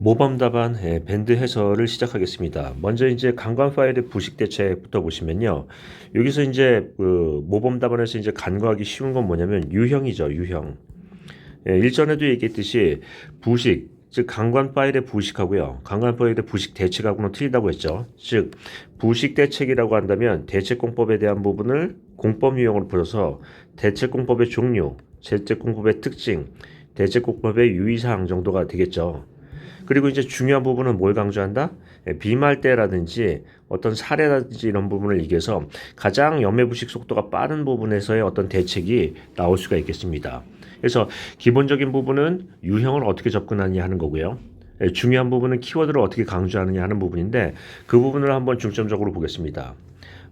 모범 답안 밴드 해설을 시작하겠습니다. 먼저 이제 간관 파일의 부식 대책부터 보시면요. 여기서 이제 그 모범 답안에서 이제 간과하기 쉬운 건 뭐냐면 유형이죠, 유형. 일전에도 얘기했듯이 부식, 즉 간관 파일의 부식하고요. 간관 파일의 부식 대책하고는 틀리다고 했죠. 즉 부식 대책이라고 한다면 대책공법에 대한 부분을 공법 유형으로 풀어서 대책공법의 종류, 대책공법의 특징, 대책공법의 유의사항 정도가 되겠죠. 그리고 이제 중요한 부분은 뭘 강조한다? 비말대라든지 어떤 사례라든지 이런 부분을 이겨서 가장 연매부식 속도가 빠른 부분에서의 어떤 대책이 나올 수가 있겠습니다. 그래서 기본적인 부분은 유형을 어떻게 접근하느냐 하는 거고요. 중요한 부분은 키워드를 어떻게 강조하느냐 하는 부분인데 그 부분을 한번 중점적으로 보겠습니다.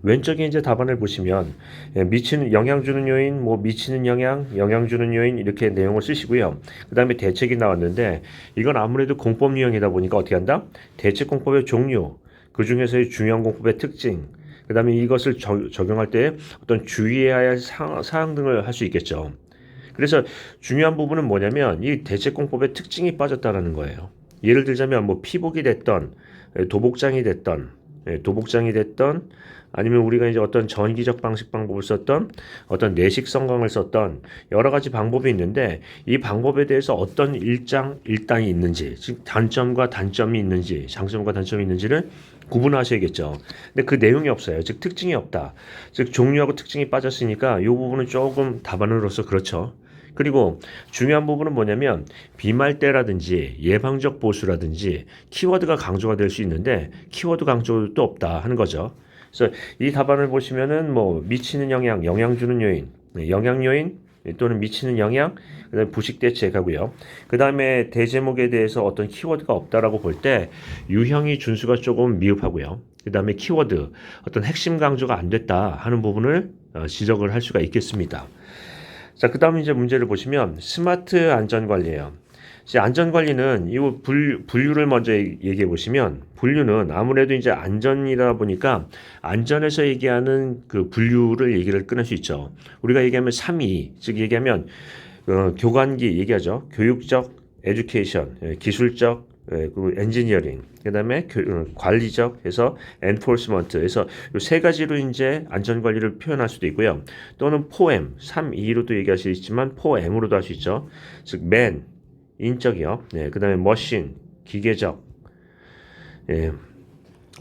왼쪽에 이제 답안을 보시면 미치는 영향 주는 요인, 뭐 미치는 영향 주는 요인 이렇게 내용을 쓰시고요. 그 다음에 대책이 나왔는데 이건 아무래도 공법 유형이다 보니까 어떻게 한다? 대책 공법의 종류, 그 중에서의 중요한 공법의 특징, 그 다음에 이것을 적용할 때 어떤 주의해야 할 사항 등을 할 수 있겠죠. 그래서 중요한 부분은 뭐냐면 이 대책 공법의 특징이 빠졌다라는 거예요. 예를 들자면 뭐 피복이 됐던 도복장이 됐던 아니면 우리가 이제 어떤 전기적 방법을 썼던 어떤 내식 성광을 썼던 여러 가지 방법이 있는데 이 방법에 대해서 어떤 일당이 있는지, 즉 단점과 단점이 있는지, 장점과 단점이 있는지를 구분하셔야겠죠. 근데 그 내용이 없어요. 즉 특징이 없다. 즉 종류하고 특징이 빠졌으니까 이 부분은 조금 답안으로서 그렇죠. 그리고 중요한 부분은 뭐냐면 비말대라든지 예방적 보수라든지 키워드가 강조가 될 수 있는데 키워드 강조도 없다 하는 거죠. 그래서 이 답안을 보시면은 뭐 미치는 영향 주는 요인, 영향 요인 또는 미치는 영향, 그다음에 부식 대책하고요. 그다음에 대제목에 대해서 어떤 키워드가 없다라고 볼 때 유형이 준수가 조금 미흡하고요. 그다음에 키워드 어떤 핵심 강조가 안 됐다 하는 부분을 지적을 할 수가 있겠습니다. 자, 그다음 이제 문제를 보시면 스마트 안전관리예요. 이제 안전관리는 이 분류를 먼저 얘기해 보시면 분류는 아무래도 이제 안전이다 보니까 안전에서 얘기하는 그 분류를 얘기를 끊을 수 있죠. 우리가 얘기하면 3E, 즉 얘기하면 교관기 얘기하죠. 교육적, 에듀케이션, 기술적, 그 엔지니어링, 그다음에 관리적 해서 엔포스먼트 해서 이 세 가지로 이제 안전 관리를 표현할 수도 있고요. 또는 4M, 3E로도 얘기할 수 있지만 4M으로도 할 수 있죠. 즉 man, 인적이요. 그다음에 머신, 기계적.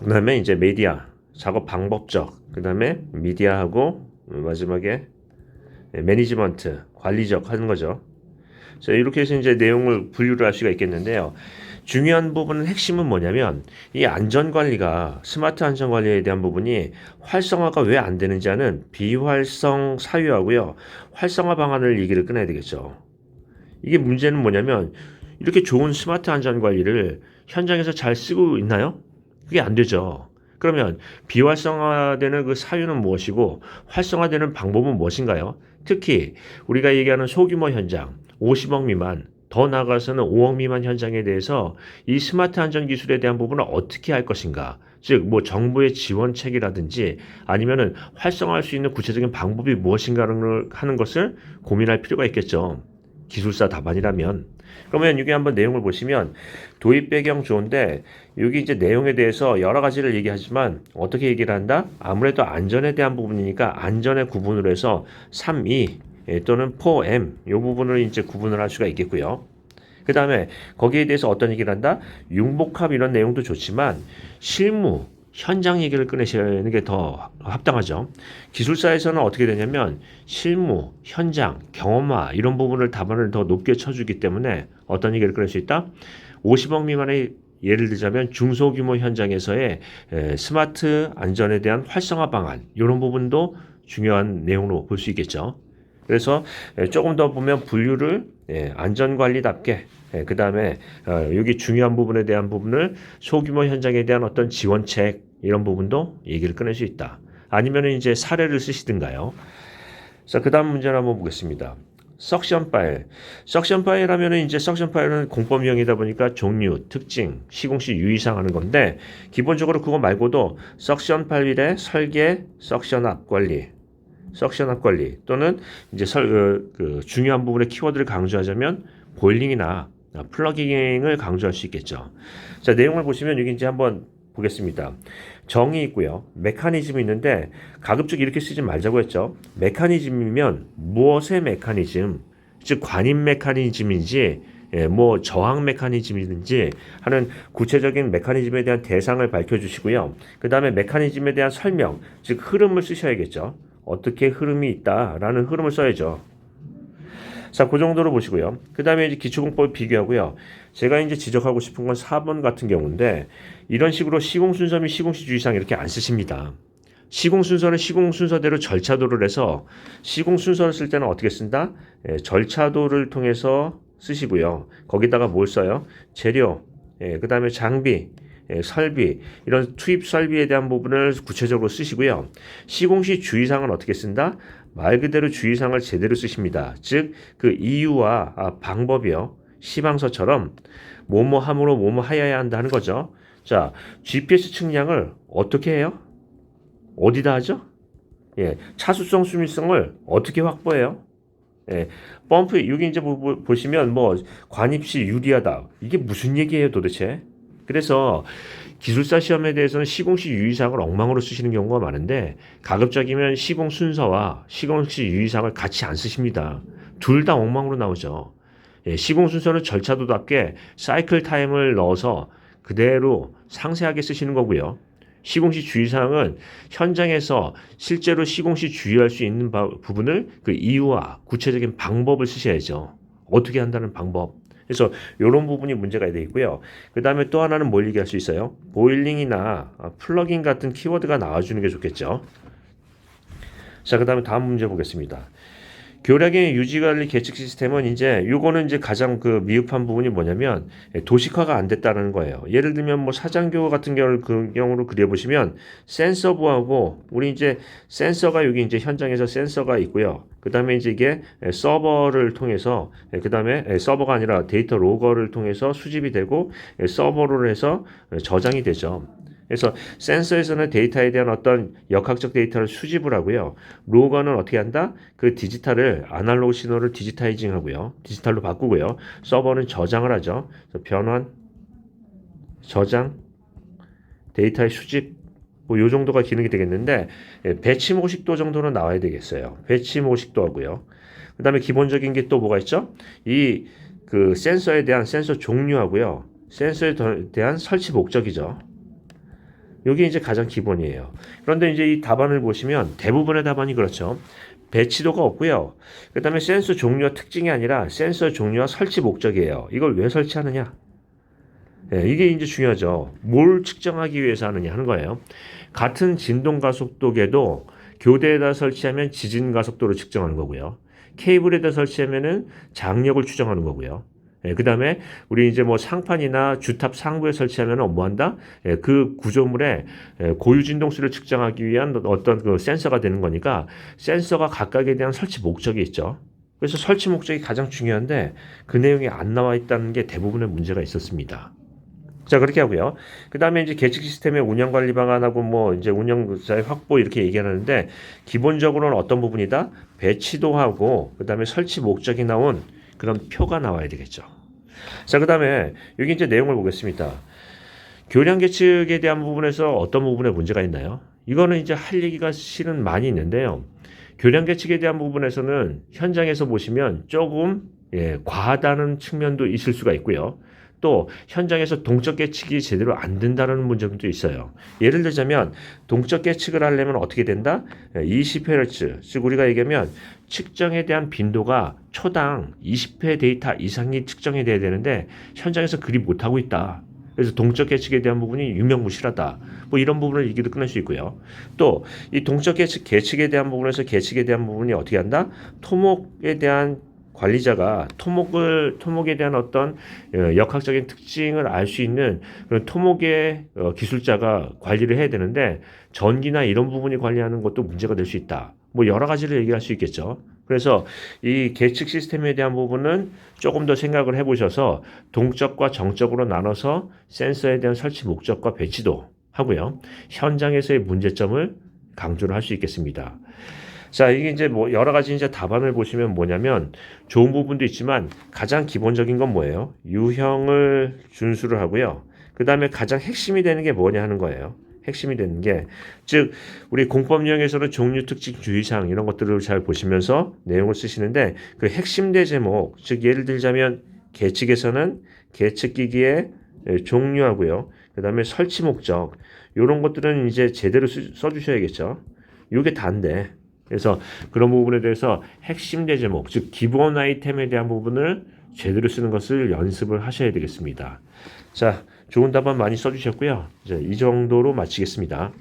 그다음에 이제 메디아, 작업 방법적. 그다음에 미디어하고 마지막에 매니지먼트, 관리적 하는 거죠. 자, 이렇게 해서 이제 내용을 분류를 할 수가 있겠는데요. 중요한 부분은 핵심은 뭐냐면 이 안전관리가 스마트 안전관리에 대한 부분이 활성화가 왜 안 되는지 하는 비활성 사유하고요. 활성화 방안을 얘기를 꺼내야 되겠죠. 이게 문제는 뭐냐면 이렇게 좋은 스마트 안전관리를 현장에서 잘 쓰고 있나요? 그게 안 되죠. 그러면 비활성화되는 그 사유는 무엇이고 활성화되는 방법은 무엇인가요? 특히 우리가 얘기하는 소규모 현장, 50억 미만, 더 나아가서는 5억 미만 현장에 대해서 이 스마트 안전 기술에 대한 부분을 어떻게 할 것인가? 즉, 뭐 정부의 지원책이라든지 아니면은 활성화할 수 있는 구체적인 방법이 무엇인가를 하는 것을 고민할 필요가 있겠죠. 기술사 답안이라면. 그러면 여기 한번 내용을 보시면 도입 배경 좋은데 여기 이제 내용에 대해서 여러 가지를 얘기하지만 어떻게 얘기를 한다? 아무래도 안전에 대한 부분이니까 안전에 구분을 해서 3E 또는 4M 이 부분을 이제 구분을 할 수가 있겠고요. 그 다음에 거기에 대해서 어떤 얘기를 한다? 융복합 이런 내용도 좋지만 실무 현장 얘기를 꺼내시는 게 더 합당하죠. 기술사에서는 어떻게 되냐면 실무, 현장, 경험화 이런 부분을 답안을 더 높게 쳐주기 때문에 어떤 얘기를 꺼낼 수 있다? 50억 미만의 예를 들자면 중소규모 현장에서의 스마트 안전에 대한 활성화 방안 이런 부분도 중요한 내용으로 볼 수 있겠죠. 그래서 조금 더 보면 분류를 안전관리답게 그 다음에 여기 중요한 부분에 대한 부분을 소규모 현장에 대한 어떤 지원책 이런 부분도 얘기를 꺼낼 수 있다. 아니면 이제 사례를 쓰시든가요. 자, 그 다음 문제를 한번 보겠습니다. 석션 파일. 석션 파일 하면은 이제 석션 파일은 공법명이다 보니까 종류, 특징, 시공시 유의사항 하는 건데 기본적으로 그거 말고도 석션 파일의 설계, 석션 앞 관리, 또는 이제 중요한 부분의 키워드를 강조하자면 보일링이나 플러깅을 강조할 수 있겠죠. 자, 내용을 보시면 여기 이제 한번 보겠습니다. 정의 있고요. 메커니즘이 있는데 가급적 이렇게 쓰지 말자고 했죠. 메커니즘이면 무엇의 메커니즘, 즉 관인 메커니즘인지 뭐 저항 메커니즘이든지 하는 구체적인 메커니즘에 대한 대상을 밝혀주시고요. 그 다음에 메커니즘에 대한 설명, 즉 흐름을 쓰셔야겠죠. 어떻게 흐름이 있다라는 흐름을 써야죠. 자, 그 정도로 보시고요. 그 다음에 이제 기초공법을 비교하고요. 제가 이제 지적하고 싶은 건 4번 같은 경우인데 이런 식으로 시공 순서 및 시공시 주의사항 이렇게 안 쓰십니다. 시공 순서는 시공 순서대로 절차도를 해서 시공 순서를 쓸 때는 어떻게 쓴다? 절차도를 통해서 쓰시고요. 거기다가 뭘 써요? 재료, 그 다음에 장비, 설비, 이런 투입 설비에 대한 부분을 구체적으로 쓰시고요. 시공시 주의사항은 어떻게 쓴다? 말 그대로 주의사항을 제대로 쓰십니다. 즉, 그 이유와 방법이요. 시방서처럼 뭐뭐 함으로 뭐뭐 하여야 한다 하는 거죠. 자, GPS 측량을 어떻게 해요? 어디다 하죠? 차수성 수밀성을 어떻게 확보해요? 펌프 여기 이제 보시면 뭐 관입시 유리하다. 이게 무슨 얘기예요, 도대체? 그래서 기술사 시험에 대해서는 시공시 유의사항을 엉망으로 쓰시는 경우가 많은데 가급적이면 시공 순서와 시공시 유의사항을 같이 안 쓰십니다. 둘 다 엉망으로 나오죠. 시공 순서는 절차도답게 사이클 타임을 넣어서 그대로 상세하게 쓰시는 거고요. 시공시 주의사항은 현장에서 실제로 시공시 주의할 수 있는 부분을 그 이유와 구체적인 방법을 쓰셔야죠. 어떻게 한다는 방법. 그래서 이런 부분이 문제가 되겠고요. 그 다음에 또 하나는 뭘 얘기할 수 있어요? 보일링이나 플러깅 같은 키워드가 나와주는 게 좋겠죠. 자, 그 다음에 다음 문제 보겠습니다. 교량의 유지관리 계측 시스템은 이제 요거는 이제 가장 그 미흡한 부분이 뭐냐면 도식화가 안 됐다는 거예요. 예를 들면 뭐 사장교 같은 경우로 그려보시면 센서부하고 우리 이제 센서가 여기 이제 현장에서 센서가 있고요. 그 다음에 이제 이게 서버를 통해서 그 다음에 서버가 아니라 데이터 로거를 통해서 수집이 되고 서버로 해서 저장이 되죠. 그래서 센서에서는 데이터에 대한 어떤 역학적 데이터를 수집을 하고요. 로거는 어떻게 한다? 그 디지털을 아날로그 신호를 디지타이징 하고요. 디지털로 바꾸고요. 서버는 저장을 하죠. 변환, 저장, 데이터의 수집 뭐 요 정도가 기능이 되겠는데 배치 모식도 정도는 나와야 되겠어요. 배치 모식도 하고요. 그다음에 기본적인 게 또 뭐가 있죠? 이 그 센서에 대한 센서 종류하고요. 센서에 대한 설치 목적이죠. 이게 이제 가장 기본이에요. 그런데 이제 이 답안을 보시면 대부분의 답안이 그렇죠. 배치도가 없고요. 그 다음에 센서 종류와 특징이 아니라 센서 종류와 설치 목적이에요. 이걸 왜 설치하느냐? 이게 이제 중요하죠. 뭘 측정하기 위해서 하느냐 하는 거예요. 같은 진동 가속도계도 교대에다 설치하면 지진 가속도를 측정하는 거고요. 케이블에다 설치하면은 장력을 추정하는 거고요. 그 다음에 우리 이제 뭐 상판이나 주탑 상부에 설치하면 뭐 한다? 그 구조물의 고유 진동수를 측정하기 위한 어떤 그 센서가 되는 거니까 센서가 각각에 대한 설치 목적이 있죠. 그래서 설치 목적이 가장 중요한데 그 내용이 안 나와 있다는 게 대부분의 문제가 있었습니다. 자, 그렇게 하고요. 그 다음에 이제 계측 시스템의 운영 관리 방안하고 뭐 이제 운영자의 확보 이렇게 얘기하는데 기본적으로는 어떤 부분이다? 배치도 하고 그 다음에 설치 목적이 나온 그런 표가 나와야 되겠죠. 자, 그 다음에 여기 이제 내용을 보겠습니다. 교량 계측에 대한 부분에서 어떤 부분에 문제가 있나요? 이거는 이제 할 얘기가 실은 많이 있는데요. 교량 계측에 대한 부분에서는 현장에서 보시면 조금 과하다는 측면도 있을 수가 있고요. 또 현장에서 동적 계측이 제대로 안 된다는 문제도 있어요. 예를 들자면 동적 계측을 하려면 어떻게 된다? 20Hz, 즉 우리가 얘기하면 측정에 대한 빈도가 초당 20회 데이터 이상이 측정이 돼야 되는데 현장에서 그리 못하고 있다. 그래서 동적 계측에 대한 부분이 유명무실하다. 뭐 이런 부분을 얘기도 끝낼 수 있고요. 또 이 동적 계측에 대한 부분에서 계측에 대한 부분이 어떻게 한다? 토목에 대한 관리자가 토목에 대한 어떤 역학적인 특징을 알 수 있는 그런 토목의 기술자가 관리를 해야 되는데 전기나 이런 부분이 관리하는 것도 문제가 될 수 있다. 뭐 여러 가지를 얘기할 수 있겠죠. 그래서 이 계측 시스템에 대한 부분은 조금 더 생각을 해보셔서 동적과 정적으로 나눠서 센서에 대한 설치 목적과 배치도 하고요. 현장에서의 문제점을 강조를 할 수 있겠습니다. 자, 이게 이제 뭐 여러 가지 이제 답안을 보시면 뭐냐면 좋은 부분도 있지만 가장 기본적인 건 뭐예요? 유형을 준수를 하고요. 그 다음에 가장 핵심이 되는 게 뭐냐 하는 거예요. 핵심이 되는 게, 즉, 우리 공법 유형에서는 종류, 특징, 주의사항 이런 것들을 잘 보시면서 내용을 쓰시는데 그 핵심 대제목, 즉, 예를 들자면 계측에서는 계측기기의 종류하고요. 그 다음에 설치 목적, 이런 것들은 이제 제대로 써주셔야겠죠. 이게 다인데. 그래서 그런 부분에 대해서 핵심 대제목, 즉 기본 아이템에 대한 부분을 제대로 쓰는 것을 연습을 하셔야 되겠습니다. 자, 좋은 답안 많이 써주셨고요. 이제 이 정도로 마치겠습니다.